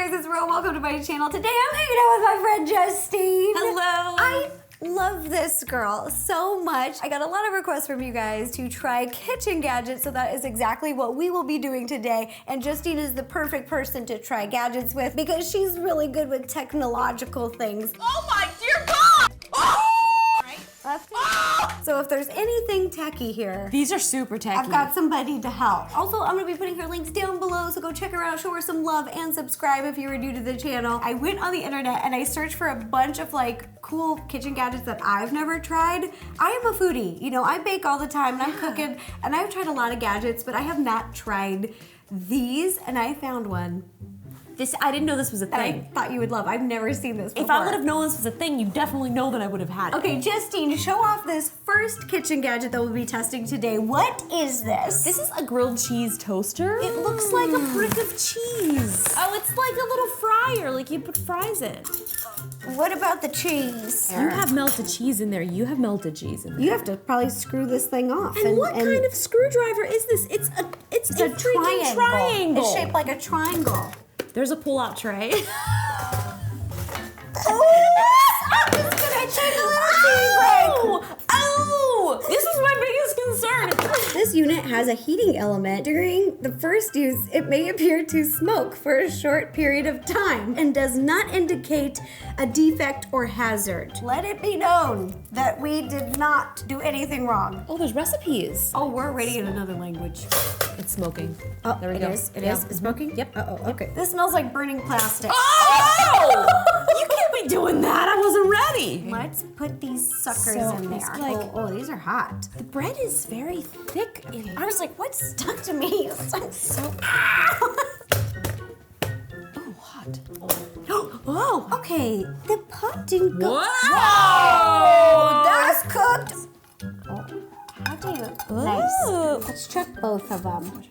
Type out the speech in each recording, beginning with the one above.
guys, it's Ro. Welcome to my channel. Today I'm hanging out with my friend Justine. Hello. I love this girl so much. I got a lot of requests from you guys to try kitchen gadgets, so that is exactly what we will be doing today. And Justine is the perfect person to try gadgets with because she's really good with technological things. Oh my dear God! Oh! Left. Oh! So if there's anything techie here, These are super techie. I've got somebody to help. Also, I'm gonna be putting her links down below, so go check her out, show her some love, and subscribe if you are new to the channel. I went on the internet and I searched for a bunch of like cool kitchen gadgets that I've never tried. I am a foodie, you know, I bake all the time and I'm cooking, and I've tried a lot of gadgets, but I have not tried these, and I found one I didn't know this was a that I thing. thought you would love. I've never seen this before. If I would have known this was a thing, you definitely know that I would have had it. Okay, Justine, show off this first kitchen gadget that we'll be testing today. What is this? This is a grilled cheese toaster. It looks like a brick of cheese. Oh, it's like a little fryer, like you put fries in. What about the cheese? You have melted cheese in there. You have melted cheese in there. You have to probably screw this thing off. And what kind of screwdriver is this? It's a freaking triangle. It's shaped like a triangle. There's a pull-out tray. I'm just gonna take a little tea break. Oh! This was my biggest concern. This unit has a heating element. During the first use, it may appear to smoke for a short period of time and does not indicate a defect or hazard. Let it be known that we did not do anything wrong. Oh, there's recipes. Oh, we're already in another language. It's smoking. Oh, there we it go. is. It Yeah. is. It's smoking? Yep. Uh-oh, okay. This smells like burning plastic. Oh! You can't be doing that. I wasn't ready. Let's put these suckers So in it's there. like- oh, these are hot. The bread is very thick. I was like, what's stuck to me? It's like so. Oh, hot. Oh, okay. The pot didn't go. Whoa! That's cooked. Oh, how do you? Nice. Let's check both of them.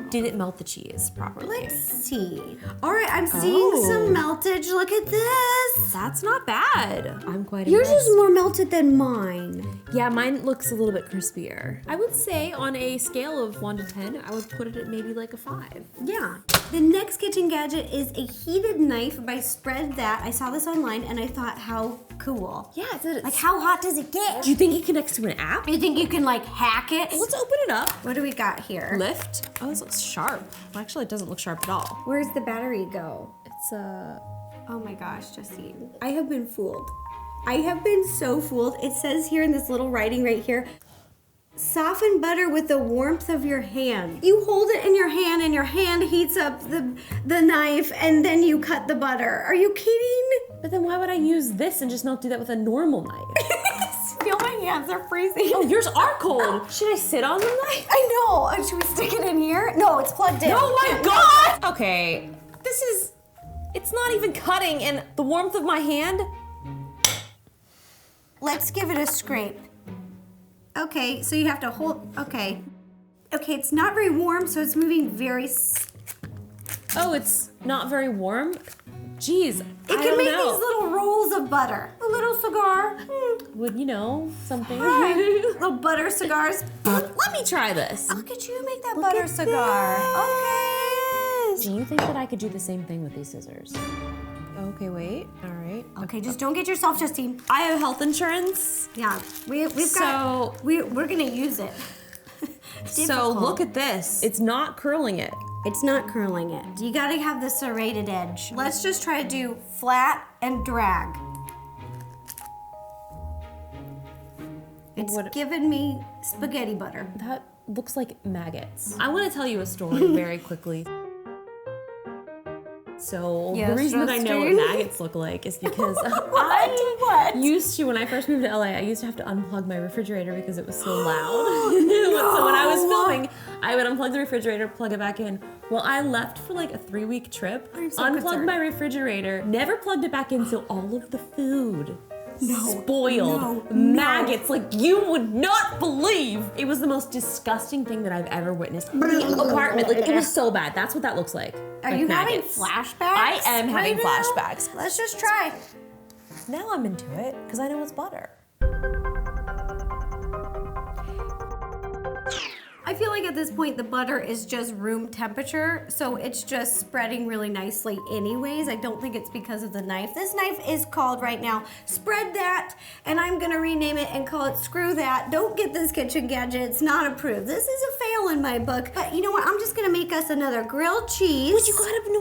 Did it melt the cheese properly? Let's see. All right, I'm seeing some meltage. Look at this. That's not bad. I'm quite Yours impressed. is more melted than mine. Yeah, mine looks a little bit crispier. I would say on a scale of 1 to 10, I would put it at maybe like a 5. Yeah. The next kitchen gadget is a heated knife. I spread that. I saw this online and I thought, how cool. Yeah, it's Like, how hot does it get? Do you think it connects to an app? You think you can like hack it? Let's open it up. What do we got here? Lift. Oh, this looks sharp. Well, actually, it doesn't look sharp at all. Where's the battery go? It's Oh my gosh, Justine. I have been fooled. I have been so fooled. It says here in this little writing right here, soften butter with the warmth of your hand. You hold it in your hand and your hand heats up the knife and then you cut the butter. Are you kidding? But then why would I use this and just not do that with a normal knife? Feel my hands are freezing. Oh, yours are cold. Should I sit on the knife? I know. Should we stick it in here? No, it's plugged in. Oh my God! Okay, it's not even cutting in the warmth of my hand. Let's give it a scrape. Okay, so you have to hold, okay. Okay, it's not very warm, so it's moving very Oh, it's not very warm? Jeez, It can make these little rolls of butter. A little cigar. Would you know something? Little butter cigars. Let me try this. Look at you make that butter cigar. Do you think that I could do the same thing with these scissors? Okay, wait. All right. Okay, just don't get yourself, Justine. I have health insurance. Yeah, we're gonna use it. So look at this. It's not curling it. It's not curling it. You gotta have the serrated edge. Let's just try to do flat and drag. It's giving me spaghetti butter. That looks like maggots. I want to tell you a story very quickly. So the reason that I know what maggots look like is because I used to, when I first moved to LA, I used to have to unplug my refrigerator because it was so loud. So when I was filming, I would unplug the refrigerator, plug it back in. Well, I left for like a 3-week trip, unplugged my refrigerator, never plugged it back in, so all of the food spoiled. Maggots, like you would not believe. It was the most disgusting thing that I've ever witnessed. The apartment, like it was so bad. That's what that looks like. Are you having flashbacks? I am having flashbacks. Let's just try. Now I'm into it because I know it's butter. I feel like at this point the butter is just room temperature, so it's just spreading really nicely anyways. I don't think it's because of the knife. This knife is called right now Spread That, and I'm gonna rename it and call it Screw That. Don't get this kitchen gadget, it's not approved. This is a fail in my book. But you know what, I'm just gonna make us another grilled cheese. Wait,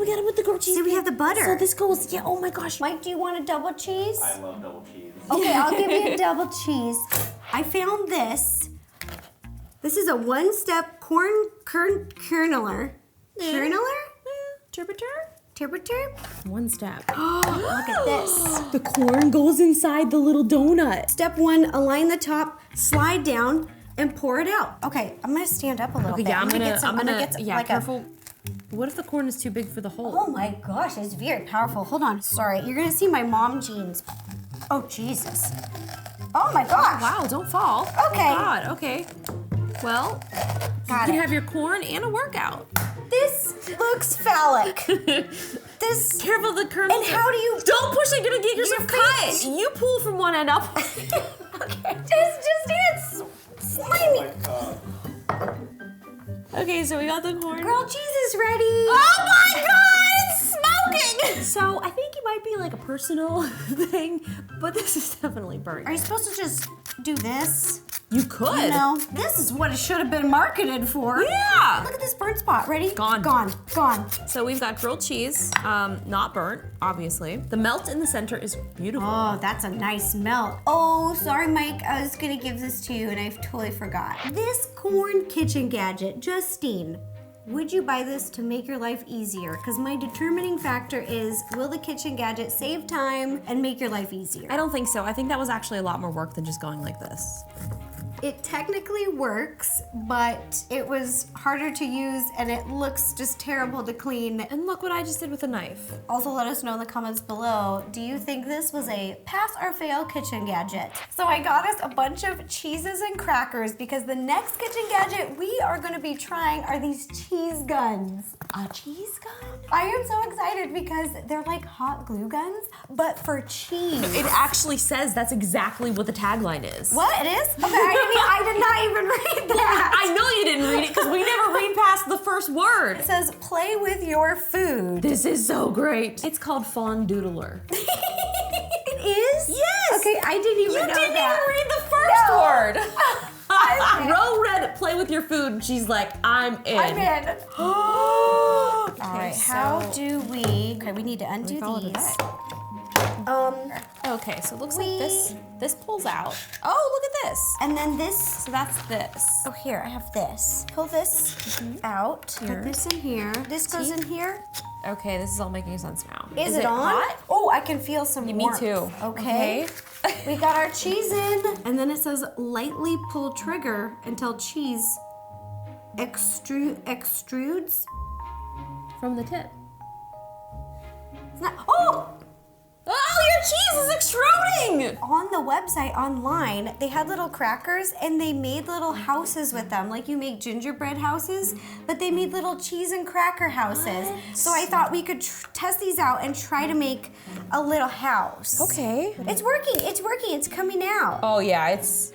we gotta put the grilled cheese. See, we have the butter. So this goes, yeah, oh my gosh. Mike, do you want a double cheese? I love double cheese. Okay, I'll give you a double cheese. I found this. This is a one-step kerneler. Kerneler? Turbotur? One step. Look at this. The corn goes inside the little donut. Step 1, align the top, slide down, and pour it out. Okay, I'm gonna stand up a little bit. Yeah, I'm gonna get some like careful. What if the corn is too big for the hole? Oh my gosh, it's very powerful. Hold on, sorry. You're gonna see my mom jeans. Oh, Jesus. Oh my gosh. Wow, don't fall. Okay. Oh God, okay. Well, Got you can it. have your corn and a workout. This looks phallic. This. Careful, the kernels. And how do you? Don't push it, you're gonna get yourself cut. You pull from one end up. Okay, just slimy. Okay, so we got the corn. Grilled cheese is ready. Oh my God, it's smoking! So I think it might be like a personal thing, but this is definitely burnt. Are you supposed to just do this? You could. No, this is what it should have been marketed for. Yeah. Look at this burnt spot. Ready? Gone. Gone. So we've got grilled cheese, not burnt, obviously. The melt in the center is beautiful. Oh, that's a nice melt. Oh, sorry, Mike. I was gonna give this to you and I totally forgot. This corn kitchen gadget, Justine. Would you buy this to make your life easier? Because my determining factor is, will the kitchen gadget save time and make your life easier? I don't think so. I think that was actually a lot more work than just going like this. It technically works, but it was harder to use and it looks just terrible to clean. And look what I just did with a knife. Also, let us know in the comments below, do you think this was a pass or fail kitchen gadget? So I got us a bunch of cheeses and crackers because the next kitchen gadget we are gonna be trying are these cheese guns. A cheese gun? I am so excited because they're like hot glue guns, but for cheese. It actually says that's exactly what the tagline is. What, it is? Okay, I did not even read that. I know you didn't read it because we never read past the first word. It says, play with your food. This is so great. It's called Fondoodler. It is? Yes. Okay, I didn't even know You didn't that. even read the first No. word. Ro read play with your food and she's like, I'm in. I'm in. Okay, All right, how so do we? Okay, we need to undo follow the these. Okay, so it looks like this pulls out. Oh, look at this. And then this. So that's this. Oh, here I have this. Pull this out. Here. Put this in here. This goes in here. Okay, this is all making sense now. Is it on? hot? Oh, I can feel some Me warmth. too. Okay. We got our cheese in. And then it says lightly pull trigger until cheese extrudes. From the tip. It's not, oh! Oh, your cheese is extruding! On the website online, they had little crackers and they made little houses with them. Like you make gingerbread houses, but they made little cheese and cracker houses. What? So I thought we could test these out and try to make a little house. Okay. It's working, it's coming out. Oh yeah, it's,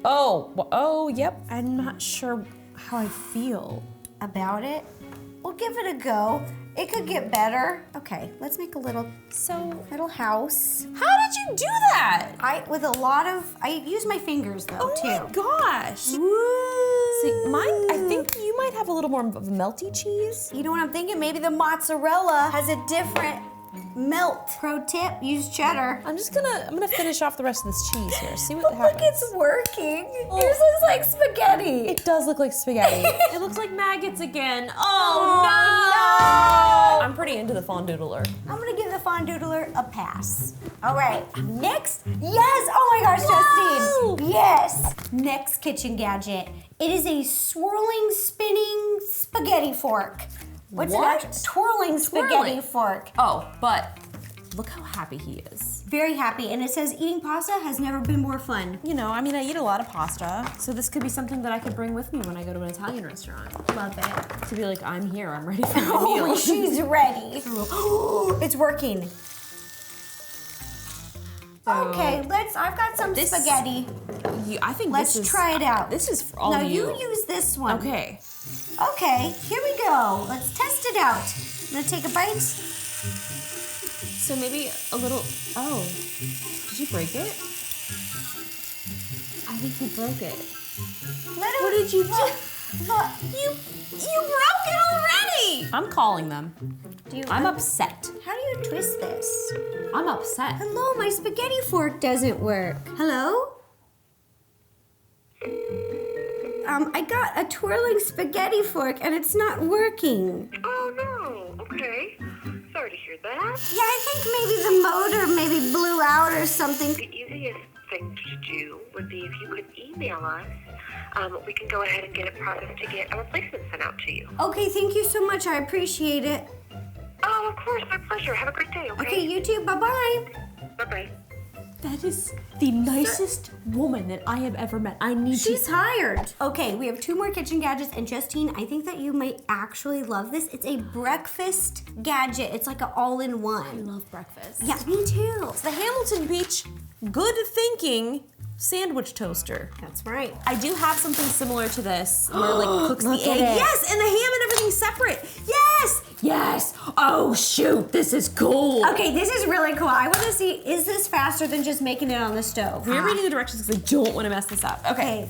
yep. I'm not sure how I feel. About it. We'll give it a go. It could get better. Okay, let's make a little house. How did you do that? I use my fingers though, Oh too. my gosh. Woo. See, I think you might have a little more of a melty cheese. You know what I'm thinking? Maybe the mozzarella has a different melt. Pro tip, use cheddar. I'm gonna finish off the rest of this cheese here. See what But happens. look, it's working. Yours looks like spaghetti. It does look like spaghetti. It looks like maggots again. Oh, no! no. I'm pretty into the fondoodler. I'm gonna give the fondoodler a pass. All right, next. Yes, oh my gosh, Justine. Yes. Next kitchen gadget. It is a swirling, spinning spaghetti fork. What's What? it? Twirling spaghetti Twirling. fork. Oh, but look how happy he is. Very happy, and it says eating pasta has never been more fun. You know, I mean, I eat a lot of pasta, so this could be something that I could bring with me when I go to an Italian restaurant. Love it. To be like, I'm here, I'm ready for my Oh, meal. she's ready. It's working. Okay, I've got some spaghetti. I think let's try it out. This is for all now you. Now you use this one. Okay. Okay, here we go. Let's test it out. I'm gonna take a bite. So maybe a little, oh, did you break it? I think you broke it. What did you do? You broke it already! I'm calling them. I'm upset. How do you twist this? I'm upset. Hello, my spaghetti fork doesn't work. Hello? I got a twirling spaghetti fork and it's not working. Oh no, okay. Sorry to hear that. Yeah, I think maybe the motor maybe blew out or something. The easiest thing to do would be if you could email us. We can go ahead and get it processed to get a replacement sent out to you. Okay, thank you so much. I appreciate it. Oh, of course, my pleasure. Have a great day, okay? Okay, you too. Bye-bye. Bye-bye. That is the nicest woman that I have ever met. She's hired. Okay, we have 2 more kitchen gadgets, and Justine, I think that you might actually love this. It's a breakfast gadget. It's like an all-in-one. I love breakfast. Yeah, me too. It's the Hamilton Beach Good Thinking sandwich toaster. That's right. I do have something similar to this where it like cooks the Look at egg. it. Yes, and the ham and everything's separate. Yes! Yes! Oh shoot, this is cool. Okay, this is really cool. I want to see, is this faster than just making it on the stove? We're reading the directions because I don't want to mess this up. Okay.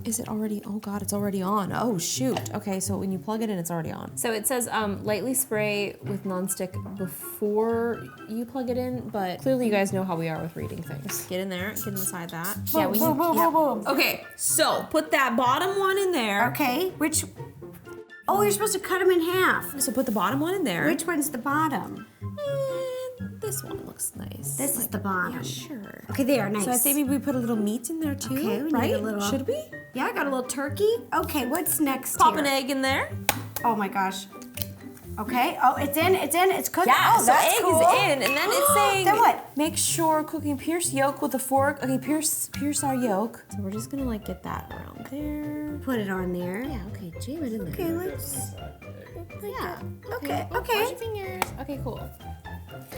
Is it already, oh God, it's already on. Oh shoot. Okay, so when you plug it in, it's already on. So it says lightly spray with nonstick before you plug it in, but clearly you guys know how we are with reading things. Get in there, get inside that. Yeah, we boom, boom, boom, boom. Okay, so put that bottom one in there. Okay, which, oh, you're supposed to cut them in half. So put the bottom one in there. Which one's the bottom? This one looks nice. This is the bottom. Yeah, sure. Okay, they are nice. So I say maybe we put a little meat in there too, Okay, we need right? a little- Should we? Yeah, I got a little turkey. Okay, what's next Pop here? an egg in there. Oh my gosh. Okay, oh, it's in, it's cooking. Yeah, oh, so that's egg cool. is in, and then it's saying, Then what? make sure cooking pierce yolk with a fork. Okay, pierce our yolk. So we're just gonna like get that around there. Put it on there. Yeah, okay, jam it in there. Okay, let's. Yeah. Okay, Wash okay. your fingers. Okay, cool.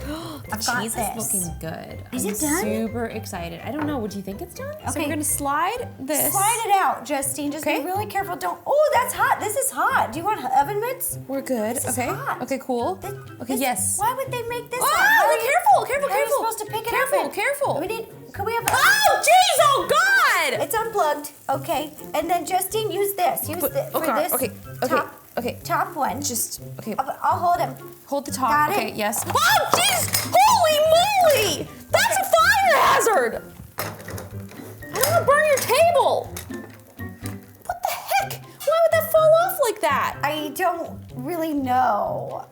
The I've got cheese this. is looking good. Is I'm it done? Super excited. I don't know. Would you think it's done? So Okay. we're gonna slide this. Slide it out, Justine. Just Okay. be really careful. Don't. Oh, that's hot. This is hot. Do you want oven mitts? We're good. This is okay. hot. Okay, cool. Okay, yes. Why would they make this? Oh, hot? How are you- careful. How are you supposed to pick it Careful, up? careful. We need. Could we have? Oh, jeez! Oh, God! It's unplugged. Okay, and then Justine, use this. Use this for this. Okay. Okay. Top one. Just okay. I'll hold him. Hold the top. Got it? Okay. Yes. Oh, jeez! Holy moly! That's a fire hazard. I don't want to burn your table. What the heck? Why would that fall off like that? I don't really know.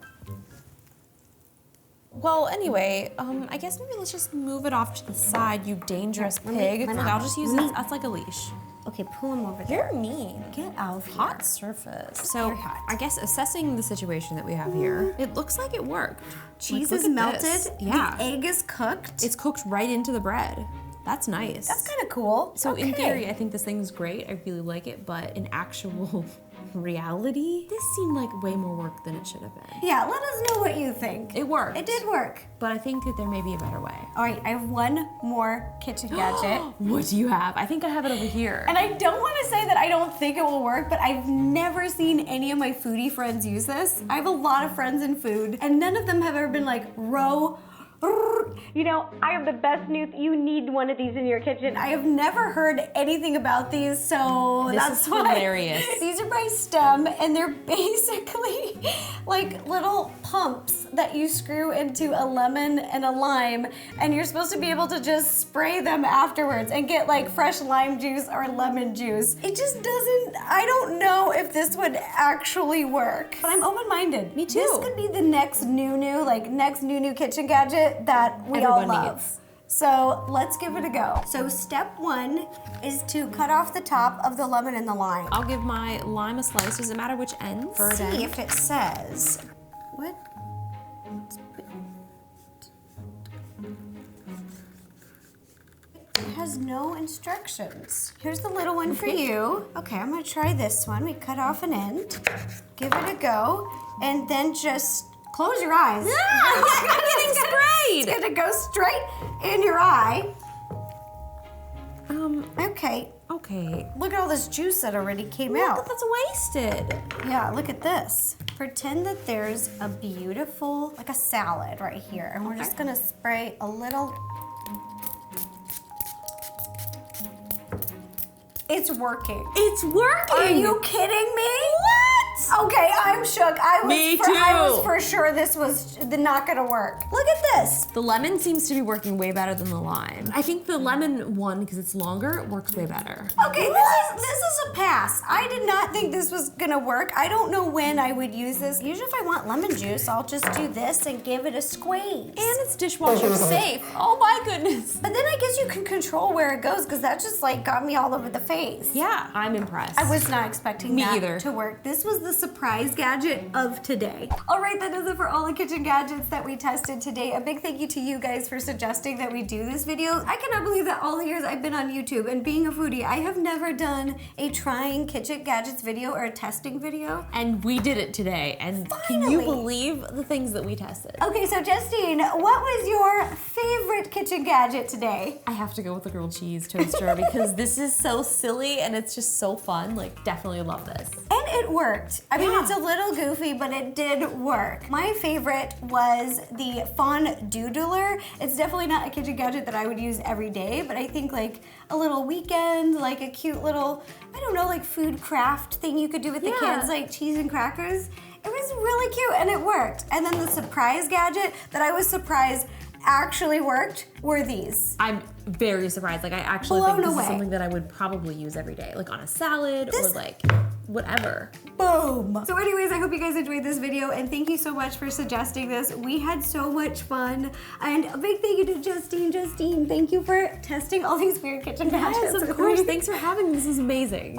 Well, anyway, I guess maybe let's just move it off to the side, you dangerous pig. let me- I'll just use let me- that. That's like a leash. Okay, pull him over there. You're mean. Get out of here. Hot surface. So Very hot. I guess assessing the situation that we have here, it looks like it worked. Cheese Like, is look at melted. this. Yeah. The egg is cooked. It's cooked right into the bread. That's nice. That's kind of cool. So in Okay. theory, I think this thing's great. I really like it, but in actual reality, this seemed like way more work than it should have been. Yeah, let us know what you think. It worked. It did work. But I think that there may be a better way. All right, I have one more kitchen gadget. What do you have? I think I have it over here. And I don't want to say that I don't think it will work, but I've never seen any of my foodie friends use this. I have a lot of friends in food, and none of them have ever been like, row, you know, I have the best news. You need one of these in your kitchen. I have never heard anything about these, so This that's is why. hilarious. These are by STEM, and they're basically like little pumps that you screw into a lemon and a lime, and you're supposed to be able to just spray them afterwards and get like fresh lime juice or lemon juice. It just doesn't, I don't know if this would actually work, but I'm open-minded. Me too. This could be the next new kitchen gadget that we all Everyone love. needs. So let's give it a go. So step one is to cut off the top of the lemon and the lime. I'll give my lime a slice. Does it matter which end? Let's see if it says, what? It has no instructions. Here's the little one for you. Okay, I'm gonna try this one. We cut off an end, give it a go, and then just close your eyes. I'm getting sprayed. It's gonna go straight in your eye. Okay. Okay. Look at all this juice that already came out. That's wasted. Yeah, look at this. Pretend that there's a beautiful, like a salad right here. And we're just gonna spray a little. It's working. It's working. Are you kidding me? What? Okay, I'm shook. I was too. for sure this was not gonna work. Look at this. The lemon seems to be working way better than the lime. I think the lemon one, because it's longer, works way better. Okay, this is a pass. I did not think this was gonna work. I don't know when I would use this. Usually if I want lemon juice, I'll just do this and give it a squeeze. And it's dishwasher safe. Oh my goodness. But then I guess you can control where it goes because that just like got me all over the face. Yeah, I'm impressed. I was not expecting Me that either. to work. This was the surprise gadget of today. All right, that is it for all the kitchen gadgets that we tested today. A big thank you to you guys for suggesting that we do this video. I cannot believe that all the years I've been on YouTube and being a foodie, I have never done a trying kitchen gadgets video or a testing video. And we did it today. And can you believe the things that we tested? Okay, so Justine, what was your favorite kitchen gadget today? I have to go with the grilled cheese toaster because this is so silly and it's just so fun. Like, definitely love this. And it worked. I mean, Yeah. it's a little goofy, but it did work. My favorite was the Fondoodler. It's definitely not a kitchen gadget that I would use every day, but I think like a little weekend, like a cute little, I don't know, like food craft thing you could do with the Yeah. kids, like cheese and crackers. It was really cute and it worked. And then the surprise gadget that I was surprised actually worked were these. I'm very surprised. Like, I actually Blown think this away. is something that I would probably use every day, like on a salad or like whatever. Boom. So anyways, I hope you guys enjoyed this video and thank you so much for suggesting this. We had so much fun. And a big thank you to Justine. Justine, thank you for testing all these weird kitchen gadgets. Yes, of with course. me. Thanks for having me. This is amazing.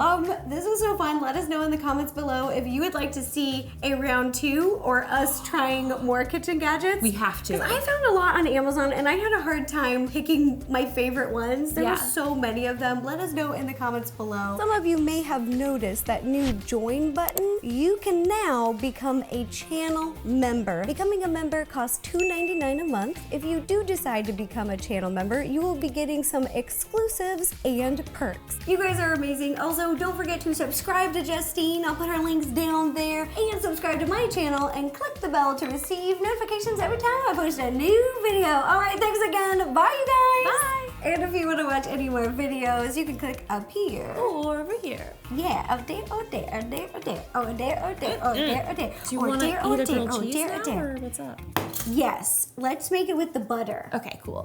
This was so fun. Let us know in the comments below if you would like to see a round 2 or us trying more kitchen gadgets. We have to. 'Cause I found a lot on Amazon and I had a hard time picking my favorite ones. There were so many of them. Let us know in the comments below. Some of you may have noticed that new join button. You can now become a channel member. Becoming a member costs $2.99 a month. If you do decide to become a channel member, you will be getting some exclusives and perks. You guys are amazing. Also, don't forget to subscribe to Justine. I'll put her links down there. And subscribe to my channel and click the bell to receive notifications every time I post a new video. All right, thanks again. Bye, you guys. Bye. And if you want to watch any more videos, you can click up here. Or over here. Yeah, up there, oh there, oh there, oh there, oh there, oh there, oh there, oh there. Do you want to eat a grilled cheese there, now, there. or what's up? Yes, let's make it with the butter. Okay, cool.